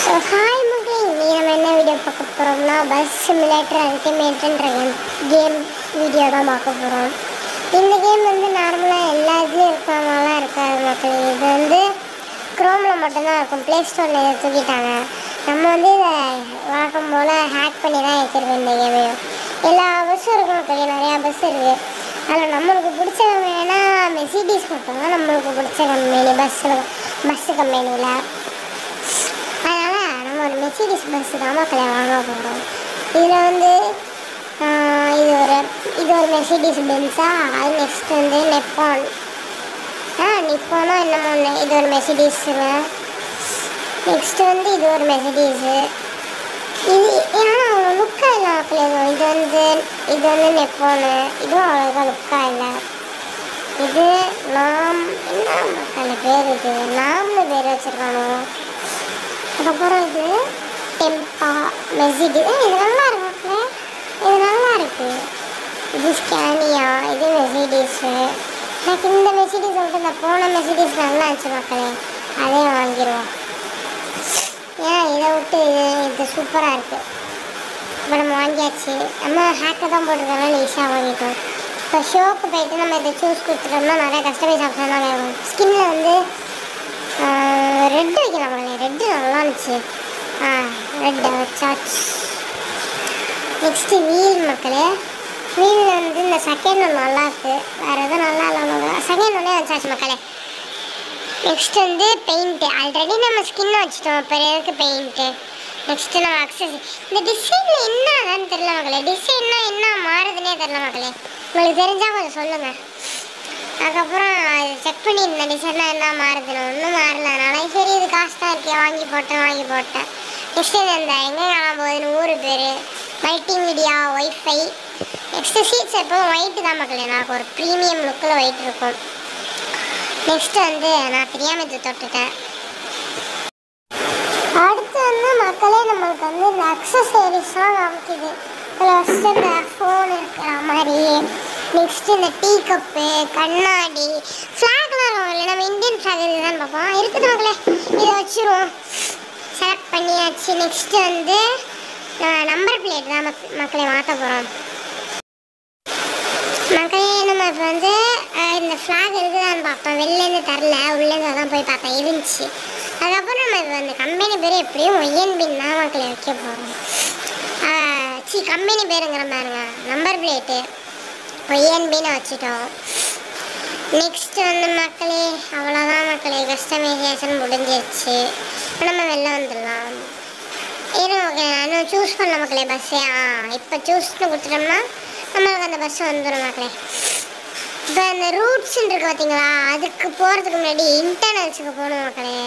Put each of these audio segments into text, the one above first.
So hi மக்களே, இன்றைக்கி நம்ம என்ன வீடியோ பார்க்க போகிறோம்னா பஸ் சிமுலேட்டர் அல்டிமேட்டுன்ற கேம் வீடியோ தான் பார்க்க போகிறோம். இந்த கேம் வந்து நார்மலாக எல்லா இதுலேயும் இருக்கிறனாலாம் இருக்காது மக்களே. இது வந்து க்ரோமில் மட்டும்தான் இருக்கும். ப்ளே ஸ்டோரில் இதை தூக்கிட்டாங்க. நம்ம வந்து இதை வழக்கம் போல் ஹேக் பண்ணி தான் வச்சுருக்கோம். இந்த கேமையும் எல்லா பஸ்ஸும் இருக்கும் மக்களே, நிறையா பஸ் இருக்குது. அதில் நம்மளுக்கு பிடிச்ச கம்பெனினா மெர்சிடிஸ் மட்டும்தான் நம்மளுக்கு பிடிச்ச கம்பெனி பஸ்ஸு கம்பெனியில். அதனால் நம்ம ஒரு மெர்சிடிஸ் பஸ்ஸு தான் மக்களே வாங்க போகிறோம். இதில் வந்து இது ஒரு மெர்சிடிஸ் பென்ஸா. அது நெக்ஸ்ட் வந்து நிப்பானோ என்னமோ ஒன்று. இது ஒரு மெர்சிடிஸுங்க. நெக்ஸ்ட் வந்து இது ஒரு மெர்சிடிஸு. இது ஏன்னா அவ்வளோ லுக்காக இல்லை மக்களே. இது வந்து நெப்பானு. இதுவும் அவ்வளோக்கா லுக்காக இல்லை. இது நாம் என்ன மக்கள் பேர், இது நாம்னு பேர் வச்சுருக்கானோ. அதுக்கப்புறம் இது டெம்பா மெர்சிடிஸ். இது நல்லா இருக்கு, இது நல்லா இருக்குது. இது ஸ்கேனியா. இது மெர்சிடிஸு. எனக்கு இந்த மெர்சிடிஸ் வந்து இந்த போன மெர்சிடிஸ் நல்லா இருந்துச்சு மக்களே, அதே வாங்கிடுவோம். ஏன் இதை விட்டு இது சூப்பராக இருக்குது. இப்போ நம்ம வாங்கியாச்சு. நம்ம ஹேக்கை தான் போட்டிருக்கனால ஈஸியாக வாங்கிட்டோம். இப்போ ஷோக்கு போயிட்டு நம்ம இதை சூஸ் கொடுத்துட்டோம்னா நிறைய கஸ்டமைஸ் ஆப்ஷன் தான் வேணும். ஸ்கின்னில் வந்து ரெட்டு வைக்கலாம் மக்களே. ரெட்டு நல்லா இருந்துச்சு. ரெட்டை வச்சாச்சு. நெக்ஸ்ட்டு வீல் மக்களே. வீல் வந்து இந்த செகண்ட் ஒன்று நல்லா இருக்குது. வேறு எதுவும் நல்லா இல்லை, செகண்ட் ஒன்றே வச்சாச்சு மக்களே. நெக்ஸ்ட் வந்து பெயிண்ட்டு. ஆல்ரெடி நம்ம ஸ்கின்னை வச்சுட்டோம், இப்போ எதுக்கு பெயிண்ட்டு. நெக்ஸ்ட்டு நம்ம அக்சஸரி. இந்த டிசைனில் என்ன அதான்னு தெரியல மக்களே. டிசைன்னா என்ன மாறுதுன்னே தெரியல மக்களே. உங்களுக்கு தெரிஞ்சால் கொஞ்சம் சொல்லுங்கள். அதுக்கப்புறம் அது செக் பண்ணியிருந்தேன் டிசைனாக என்ன மாறுதுன்னு. ஒன்றும் மாறல. அதனால சரி இது காஸ்ட்டாக இருக்கே வாங்கி போட்டேன். நெக்ஸ்ட்டு இந்த எங்கே காணாம போகுதுன்னு ஊர் பேர், மல்டிமீடியா, ஒய்ஃபை. நெக்ஸ்ட்டு சீட்ஸ் எப்போவும் ஒயிட்டு தான் மக்களே. எனக்கு ஒரு ப்ரீமியம் லுக்கில் ஒயிட் இருக்கும். நெக்ஸ்ட்டு வந்து நான் தெரியாமல் இது தொட்டுட்டேன். அடுத்து வந்து மக்களே நம்மளுக்கு வந்து இந்த அக்சசரிஸ்லாம் காமிக்குது. இதில் ஃபஸ்ட்டு இந்த ஃபோன் இருக்கிற மாதிரி, நெக்ஸ்ட்டு இந்த டீ கப்பு, கண்ணாடி, ஃப்ளாக்லாம் இருக்கும் இல்லை. நம்ம இந்தியன் ஃப்ளாக் இதுதான் பார்ப்போம். இருக்குது மக்களே, இதை வச்சுருவோம். செலக்ட் பண்ணியாச்சு. நெக்ஸ்ட்டு வந்து நம்பர் பிளேட் தான் மக்களே மாற்ற போகிறோம். மக்களே நம்ம இப்போ வந்து இந்த ஃப்ளாக் இருக்குதான்னு பார்ப்போம். வெளிலேருந்து தரல, உள்ளேருந்து தான் போய் பார்த்தேன், இருந்துச்சு. அதுக்கப்புறம் நம்ம இப்போ இந்த கம்பெனி பேர் எப்படியும் ஒய்என்பின் தான் மக்களே வைக்க போகிறோம். கம்பெனி பேருங்கிற பாருங்க, நம்பர் பிளேட்டு ஒய்என்பின்னு வச்சுட்டோம். நெக்ஸ்ட் வந்து மக்களே அவ்வளோதான் மக்களே, கஸ்டமைசேஷன் முடிஞ்சிருச்சு. இப்போ நம்ம வெளில வந்துடலாம். இன்னும் சூஸ் பண்ண மக்களே பஸ்ஸே. இப்போ சூஸ்ன்னு கொடுத்துட்டோம்னா நம்மளுக்கு அந்த பஸ் வந்துடும் மக்களே. இப்போ அந்த ரூட்ஸ்ன்னு இருக்குது பார்த்தீங்களா, அதுக்கு போகிறதுக்கு முன்னாடி இன்டர்னல்ஸுக்கு போகணும் மக்களே.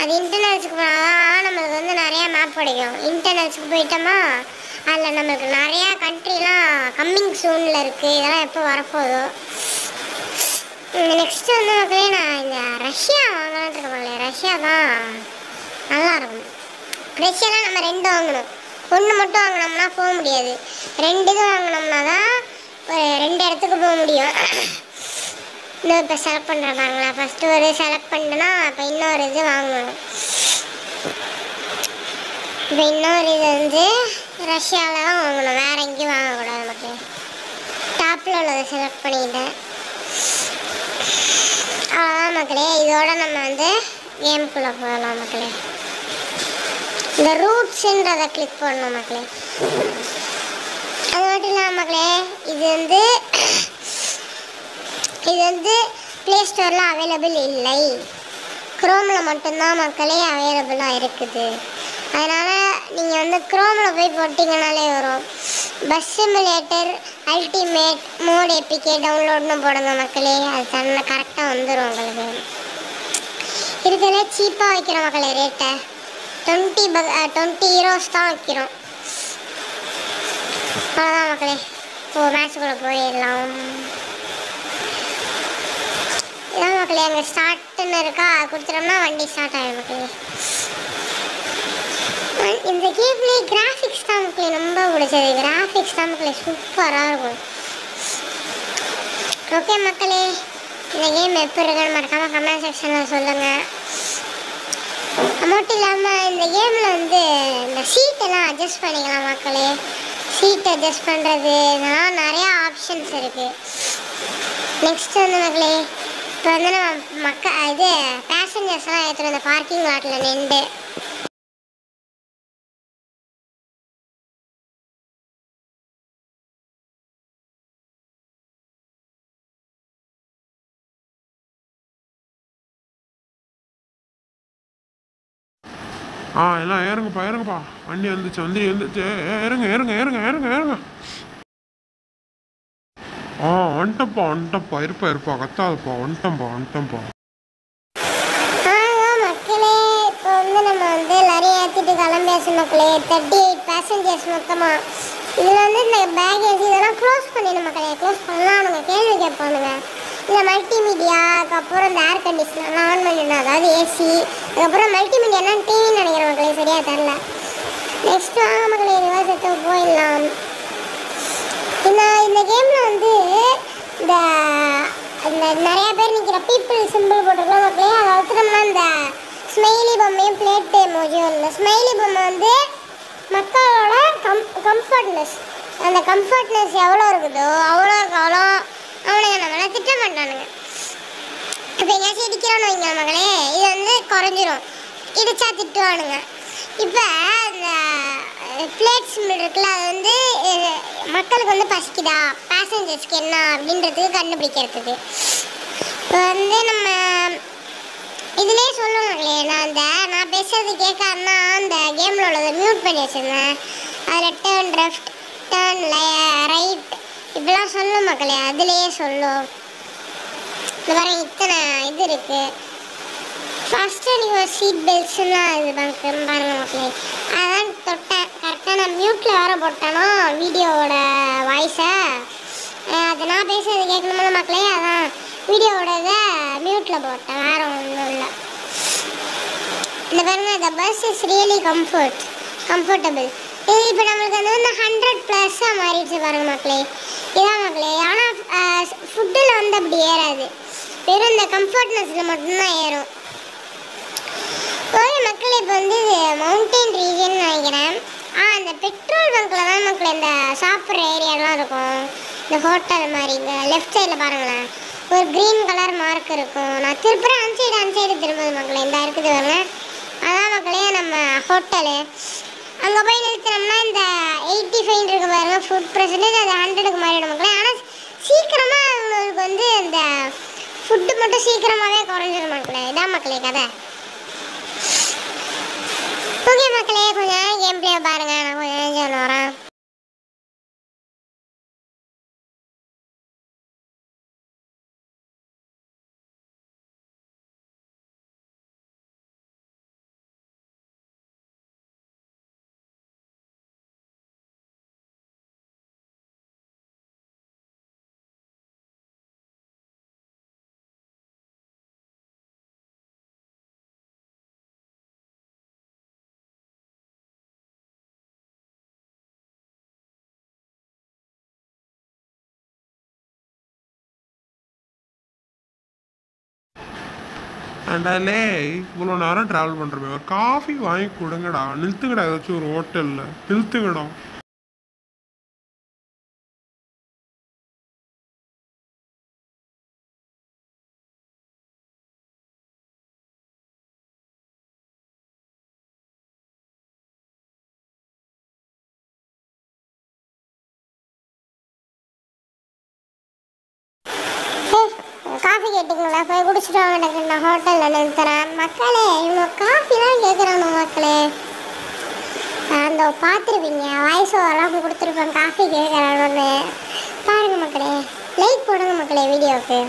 அது இன்டர்னல்ஸுக்கு போனால் நம்மளுக்கு வந்து நிறையா மேப் கிடைக்கும். இன்டர்னல்ஸுக்கு போயிட்டோமா அதில் நம்மளுக்கு நிறையா கண்ட்ரிலாம் கம்மிங் சூனில் இருக்குது. இதெல்லாம் எப்போ வரப்போதோ. நெக்ஸ்ட்டு வந்து மக்களே நான் இந்த ரஷ்யா வாங்கலான்ட்டு இருக்கேன் மக்களே. ரஷ்யா தான் நல்லாயிருக்கும். ரஷ்யாலாம் நம்ம 2 வாங்கணும். 1 மட்டும் வாங்கினோம்னா போக முடியாது. 2 இது வாங்கினோம்னா தான் ஒரு 2 இடத்துக்கு போக முடியும். இன்னும் இப்போ செலக்ட் பண்ணுற பாருங்களா. ஃபஸ்ட்டு ஒரு செலக்ட் பண்ணேன்னா இப்போ இன்னொரு இது வாங்கணும். இப்போ இன்னொரு இது வந்து ரஷ்யாவில் தான் வாங்கணும், வேறு எங்கேயும் வாங்கக்கூடாது மக்களே. டாப்பில் உள்ளதை செலக்ட் பண்ணிக்கிட்டேன். அவ்வளோதான் மக்களே. இதோட நம்ம வந்து கேமுக்குள்ளே போகலாம் மக்களே. இந்த ரூட்ஸுன்றதை கிளிக் பண்ணணும் மக்களே. அது மட்டும் இல்லாமல் மக்களே இது வந்து ப்ளே ஸ்டோரில் அவைலபிள் இல்லை. க்ரோமில் மட்டும்தான் மக்களே அவைலபிளாக இருக்குது. அதனால் நீங்கள் வந்து க்ரோமில் போய் போட்டிங்கனாலே வரும். Bus simulator ultimate mode APK டவுன்லோட்னு போடுங்க மக்களே. அது தன்னை கரெக்டாக வந்துடும் உங்களுக்கு. இதுக்கெல்லாம் சீப்பாக வைக்கிறோம் மக்களே. ரேட்டை 20 யூரோஸ் தான் வைக்கிறோம். அவ்வளோதான் மக்களே. மேட்சுக்குள்ளே போயிடலாம். இதான் மக்களே அங்கே ஸ்டார்ட்னு இருக்கா, கொடுத்துட்டோம்னா வண்டி ஸ்டார்ட் ஆகிடும் மக்களே. இந்த கேம்லேயே கிராஃபிக்ஸ் தான் மக்களே ரொம்ப பிடிச்சது. கிராஃபிக்ஸ் தான் மக்களே சூப்பராக இருக்கும். ஓகே மக்களே, இந்த கேம் எப்படி இருக்குன்னு மறக்காமல் கமெண்ட் செக்ஷனில் சொல்லுங்கள். நம்ம மட்டும் இல்லாமல் இந்த கேமில் வந்து இந்த சீட்டெல்லாம் அட்ஜஸ்ட் பண்ணிக்கலாம் மக்களே. சீட் அட்ஜஸ்ட் பண்ணுறது இதெல்லாம் நிறையா ஆப்ஷன்ஸ் இருக்குது. நெக்ஸ்ட் வந்து மக்களே, இப்போ வந்து நம்ம இது பேசஞ்சர்ஸ்லாம் ஏற்றுற அந்த பார்க்கிங் லாட்டில் நின்று எல்லாம் ஏறுங்கப்பா வண்டி வந்துச்சு ஏறுங்க. வந்துட்டப்பா இருப்பா கத்தாதப்பா வந்துட்டம்பா. மக்களே, இப்போ வந்து நம்ம வந்து எல்லாரையும் ஏற்றிட்டு கிளம்பியாச்சு மக்களே. 38 பேசஞ்சர்ஸ் மொத்தமாக. இதில் வந்து இந்த பேகேஜ் இதெல்லாம் க்ளோஸ் பண்ணிடணும் மக்களே. க்ளோஸ் பண்ணலானுங்க, கேள்வி கேட்பானுங்க. இல்லை மல்டிமீடியா, அதுக்கப்புறம் இந்த ஏர் கண்டிஷனர்லாம் ஆன் பண்ணிடணும், அதாவது ஏசி. அதுக்கப்புறம் மல்டிமீடியானா டிவின்னு நினைக்கிற மக்களே, சரியாக தரல. நெக்ஸ்ட் வாங்க மக்களே, ரிவர்ஸ் எடுத்து போயிடலாம். இந்த கேமில் வந்து இந்த நிறைய பேர் நிற்கிற பீப்புள் சிம்பிள் போட்டிருக்கலாம் மக்களே. அதை அழுத்தினோம்னா இந்த ஸ்மைலி பொம்மையும் பிளேட் எமோஜியும் இல்லை. ஸ்மைலி பொம்மை வந்து மக்களோட கம்ஃபர்ட்னஸ், அந்த கம்ஃபர்ட்னஸ் எவ்வளோ இருக்குதோ அவ்வளோ அவனுங்க நம்மளை திட்ட மாட்டானுங்க. இப்போ எங்கேயாச்சும் இடிக்கிறான்னு வைங்க மகளே, இது வந்து குறைஞ்சிரும், இடிச்சா திட்டுவானுங்க. இப்போ இந்த பிளேட் சிம்பிள் இருக்குல்ல, அது வந்து மக்களுக்கு வந்து பசிக்குதா, பேசஞ்சர்ஸ்க்கு என்ன அப்படின்றதுக்கு கண்டுபிடிக்கிறதுக்கு. இப்போ வந்து நம்ம இதுலேயே சொல்லும் மக்களே. நான் பேசுறது கேட்காதுன்னா அந்த கேமில் உள்ளதை மியூட் பண்ணி வச்சுருந்தேன். அதில் டேர்ன் லெஃப்ட், டேர்ன் ரைட் இப்படிலாம் சொல்லும் மக்களே, அதுலேயே சொல்லும். இந்த மாதிரி இத்தனை இது இருக்குது. ஃபஸ்ட்டு நீங்கள் சீட் பெல்ட்ஸ்லாம் இது பாருங்க மக்களே. அதான் தொட்டேன் கரெக்டாக. நான் மியூட்டில் வேறு போட்டேனோ வீடியோவோட வாய்ஸை. அது நான் பேசுறது கேட்கணுமா மக்களே, அதான் வீடியோவோட இதை மியூட்டில் போட்டேன், வேறு ஒன்றும் இல்லை. இந்த பாருங்க, இந்த பஸ் இஸ் ரியலி கம்ஃபர்டபுள். இது இப்போ நம்மளுக்கு வந்து 100+ மாறிடுச்சு பாருங்க மக்களே. இதான் மக்களே. ஆனால் ஃபுட்டில் வந்து அப்படி ஏறாது, வெறும் இந்த கம்ஃபர்ட்னஸில் மட்டும்தான் ஏறும். ஓகே மக்களே, இப்போ வந்து மவுண்டைன் ரீஜன் நினைக்கிறேன். இந்த பெட்ரோல் பங்க்கில் தான் மக்களே இந்த சாப்பிட்ற ஏரியாலாம் இருக்கும். இந்த ஹோட்டல் மாதிரி இந்த லெஃப்ட் சைடில் பாருங்களேன், ஒரு க்ரீன் கலர் மார்க் இருக்கும். நான் திருப்புறேன், அன்சைடு திரும்புது மக்களே. இந்த இருக்குது பாருங்க, அதான் மக்களே நம்ம ஹோட்டலு. அங்கே போய் நிறுத்தினோம்னா இந்த 85 இருக்கு பாருங்க ஃபுட் பர்சன்டேஜ், அது 100க்கு மாறிடும் மக்களே. ஆனால் சீக்கிரமாக அவங்களுக்கு வந்து இந்த ஃபுட்டு மட்டும் சீக்கிரமாகவே குறைஞ்சிடும் மக்களே. இதான் மக்களே கதை. ஓகே மக்களே, கொஞ்சம் நேரம் கேம் பிளே பாருங்க, நான் கொஞ்சம் நேரம் வரேன். அண்டாலே இவ்வளோ நேரம் ட்ராவல் பண்ணுறமே, ஒரு காஃபி வாங்கி கொடுங்கடா, நிறுத்துக்கடா, ஏதாச்சும் ஒரு ஹோட்டலில் நிறுத்துக்கடா. காஃபி கேட்டிங்களா, போய் குடிச்சிட்டு வாங்க டக்கு, நான் ஹோட்டலில் நிறுத்துறேன் மக்களே. இவங்க காஃபி தான் கேட்குறாங்க மக்களே. அந்த பார்த்துருப்பீங்க, வாய்ஸ் ஓவரெல்லாம் கொடுத்துருப்பேன், காஃபி கேட்குறான்னு பாருங்க மக்களே. லைக் போடுங்க மக்களே வீடியோவுக்கு.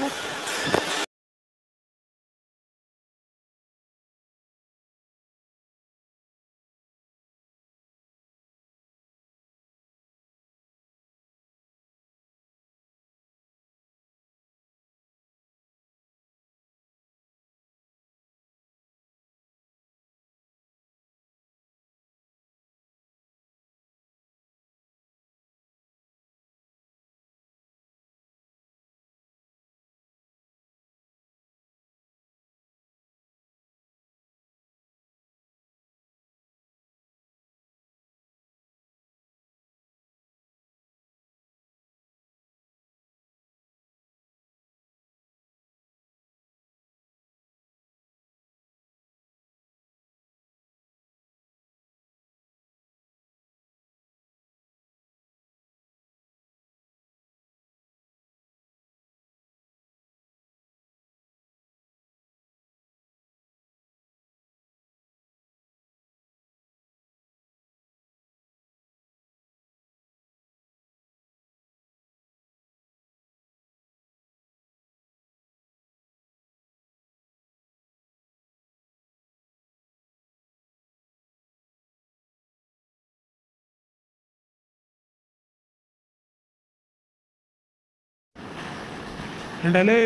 ஏண்டாலே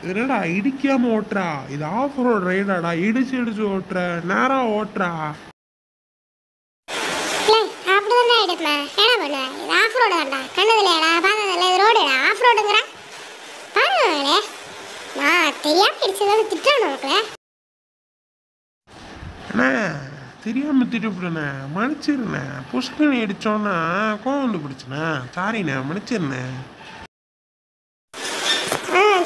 என்னடா இடிக்காம ஓட்டுறா, இது ஆஃப் ரோட் ரைடாடா, இடிச்சு இடிச்சு ஓட்டுற, நேரம் ஓட்டுறா. அப்படிதான் எடுப்பேன். என்ன பண்ண, இது ஆஃப் ரோடு தான்டா, கண்ணதுலடா பார்த்ததில்ல, இது ரோடுடா, ஆஃப் ரோடுங்கிற பாருங்களே. நான் தெரியாம இடிச்சதால திட்டானு மக்களே. அண்ணே தெரியாம திட்டுவிட்டேண்ணே, மன்னிச்சிருண்ணே. புஷ்கனி அடிச்சோன்னா கோவம் வந்து பிடிச்சண்ணே, சாரிண்ணே, மன்னிச்சிருண்ணே.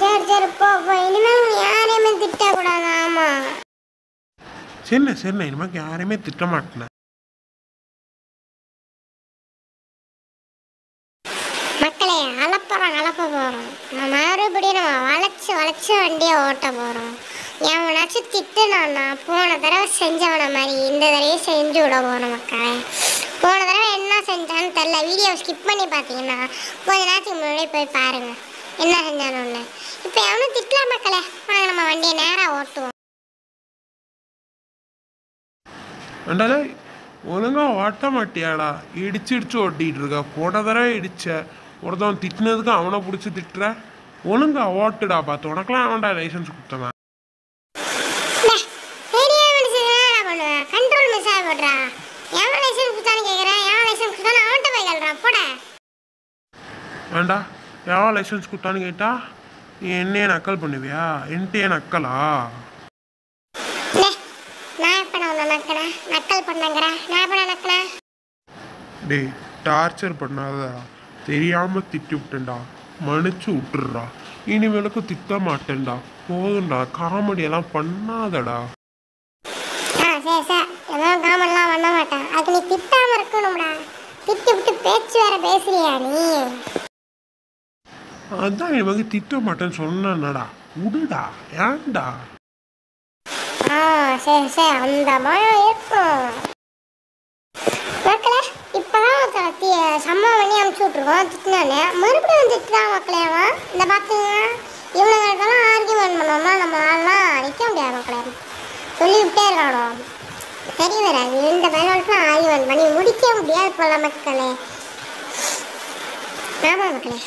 சரி சரி போ போ, இனிமேல் யாரையுமே திட்டக்கூடாது. ஆமா சரிண்ணே சரிண்ணே, இனிமேல் யாரையுமே திட்ட மாட்டேண்ணே. மக்களே, அலப்ப போகிறோம். மறுபடியும் நம்ம வளைச்சு வளைச்சு வண்டியை ஓட்ட போகிறோம். எவனாச்சும் திட்டுனான்னா போன தடவை செஞ்சவன மாதிரி இந்த தடவையும் செஞ்சு விட போகிறோம் மக்களே. போன தடவை என்ன செஞ்சான்னு தெரில, வீடியோ ஸ்கிப் பண்ணி பார்த்தீங்கன்னா கொஞ்ச நேரத்துக்கு முன்னாடி போய் பாருங்க என்ன செஞ்சானு ஒன்று. இப்போ எவனும் திட்டலாம் மக்களே, வாங்க நம்ம வண்டியை நேராக ஓட்டுவோம். அண்டாலே ஒழுங்கா ஓட்ட மாட்டியாடா, இடிச்சு இடிச்சு ஓட்டிகிட்டு இருக்க. போன தடவை இடிச்ச ஒருத்தவன் திட்டினதுக்கு அவனை பிடிச்சி திட்டுற. ஒழுங்கா ஓட்டுடா, பார்த்து உனக்கெல்லாம் அவன்டா லைசன்ஸ் கொடுத்தவன். கண்ட்ரோல் மிஸ் ஆகி போடுறா. எவன் லைசன்ஸ் கொடுத்தான்னு கேட்குறேன், எவன் லைசன்ஸ் கொடுத்தானு அவன்கிட்ட போய் கல்றான் போட. வேண்டா, எவன் லைசன்ஸ் கொடுத்தான்னு கேட்டா நீ என்னையே நக்கல் பண்ணுவியா? என்கிட்டயே நக்கலா? நான் எப்ப நான் நக்கறேன், நக்கல் பண்ணங்கிறேன், நான் எப்ப நக்கறேன்? டேய் டார்ச்சர் பண்ணாதடா, தெரியாம திட்டி விட்டேன்டா, மன்னிச்சு விட்டுடுறா. இனிமேலுக்கு திட்ட மாட்டேன்டா, போதும்டா, காமெடியெல்லாம் பண்ணாதடா. சரி சார், எல்லாம் காமெடிலாம் பண்ண மாட்டேன். அது நீ திட்டாம இருக்கணும்டா. திட்டி விட்டு பேச்சு வேற பேசுறியா நீ? அதான் இவங்க திட்ட மாட்டேன்னு சொன்னடா, விடுடா, ஏன்டா? சரி சரி, அந்த பயம் இருக்கும் மக்களே. இப்பதான் சம்பவம் பண்ணி அனுப்பிச்சு விட்டுருக்கோம், திட்டினானே மறுபடியும் திட்டுறான் மக்களே. அவன் இந்த பார்த்துங்க, இவனுங்களுக்கெல்லாம் ஆர்கியூமெண்ட் பண்ணோம்னா நம்மளாலாம் நிற்க முடியாது மக்களே. சொல்லி விட்டே இருக்கானோ தெரிய வராது. இந்த பயனாளர்கள் ஆர்கியூமெண்ட் பண்ணி முடிக்க முடியாது போல மக்களே. ஆமாம் மக்களே.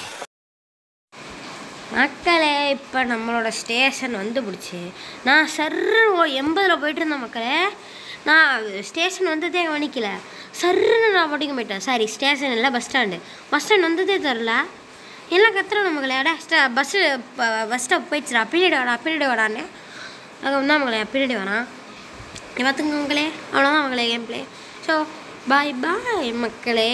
மக்களே, இப்போ நம்மளோட ஸ்டேஷன் வந்து பிடிச்சி நான் சர்ன்னு 80 போயிட்டு இருந்தேன் மக்களே. நான் ஸ்டேஷன் வந்ததே கவனிக்கல, சர்ன்னு நான் படிக்க போயிட்டேன். சாரி, ஸ்டேஷன் இல்லை, பஸ் ஸ்டாண்ட் வந்ததே தெரில. எல்லாம் கத்துறோம் மக்களே. பஸ் ஸ்டாப் போயிடுச்சுடா, பின்னாடி வாடான்னு. அங்கே வந்தால் மக்களே, பின்னாடி வரான். பார்த்துங்க மக்களே, அவ்வளோதான் மக்களே கேம் பிளே. ஸோ பாய் மக்களே.